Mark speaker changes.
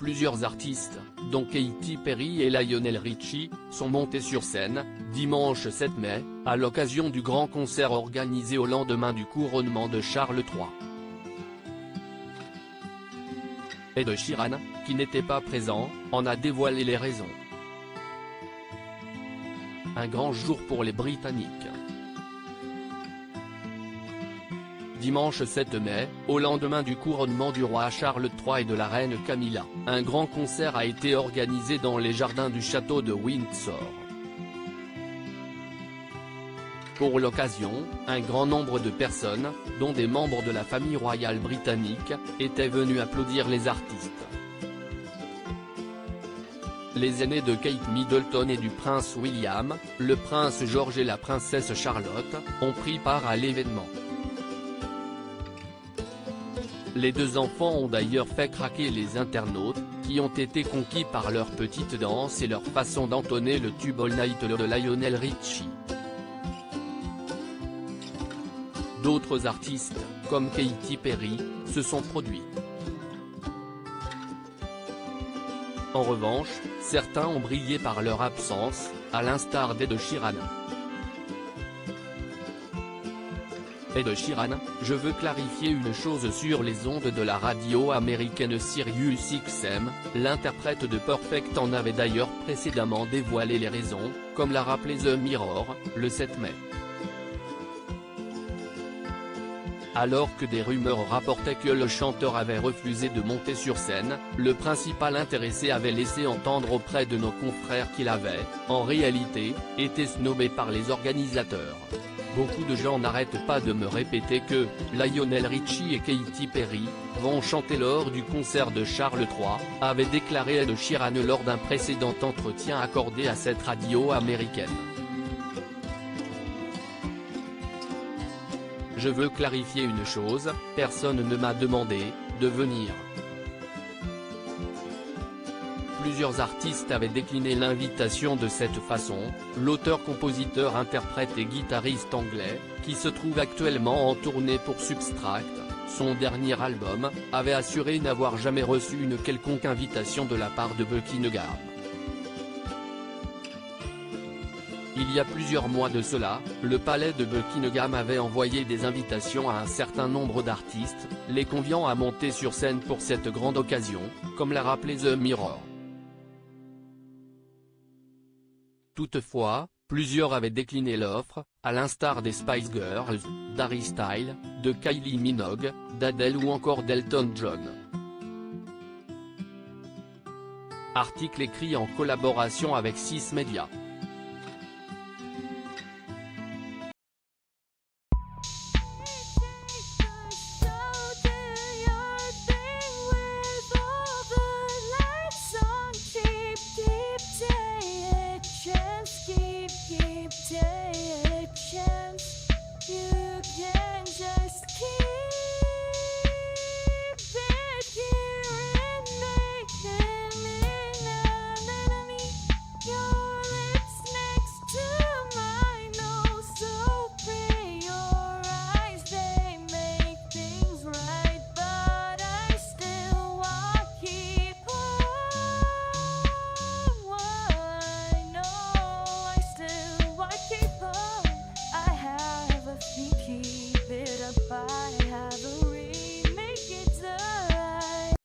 Speaker 1: Plusieurs artistes, dont Katy Perry et Lionel Richie, sont montés sur scène, dimanche 7 mai, à l'occasion du grand concert organisé au lendemain du couronnement de Charles III. Ed Sheeran, qui n'était pas présent, en a dévoilé les raisons. Un grand jour pour les Britanniques. Dimanche 7 mai, au lendemain du couronnement du roi Charles III et de la reine Camilla, un grand concert a été organisé dans les jardins du château de Windsor. Pour l'occasion, un grand nombre de personnes, dont des membres de la famille royale britannique, étaient venus applaudir les artistes. Les aînés de Kate Middleton et du prince William, le prince George et la princesse Charlotte, ont pris part à l'événement. Les deux enfants ont d'ailleurs fait craquer les internautes, qui ont été conquis par leur petite danse et leur façon d'entonner le tube All Night de Lionel Richie. D'autres artistes, comme Katy Perry, se sont produits. En revanche, certains ont brillé par leur absence, à l'instar d'Ed Sheeran. Ed Sheeran, je veux clarifier une chose sur les ondes de la radio américaine Sirius XM, l'interprète de Perfect en avait d'ailleurs précédemment dévoilé les raisons, comme l'a rappelé The Mirror, le 7 mai. Alors que des rumeurs rapportaient que le chanteur avait refusé de monter sur scène, le principal intéressé avait laissé entendre auprès de nos confrères qu'il avait, en réalité, été snobé par les organisateurs. Beaucoup de gens n'arrêtent pas de me répéter que Lionel Richie et Katy Perry vont chanter lors du concert de Charles III, avait déclaré Ed Sheeran lors d'un précédent entretien accordé à cette radio américaine. Je veux clarifier une chose, personne ne m'a demandé de venir. Plusieurs artistes avaient décliné l'invitation de cette façon, l'auteur, compositeur, interprète et guitariste anglais, qui se trouve actuellement en tournée pour Substract, son dernier album, avait assuré n'avoir jamais reçu une quelconque invitation de la part de Buckingham. Il y a plusieurs mois de cela, le palais de Buckingham avait envoyé des invitations à un certain nombre d'artistes, les conviant à monter sur scène pour cette grande occasion, comme l'a rappelé The Mirror. Toutefois, plusieurs avaient décliné l'offre, à l'instar des Spice Girls, d'Harry Styles, de Kylie Minogue, d'Adele ou encore d'Elton John. Article écrit en collaboration avec 6 Médias.
Speaker 2: Keep it up, I have a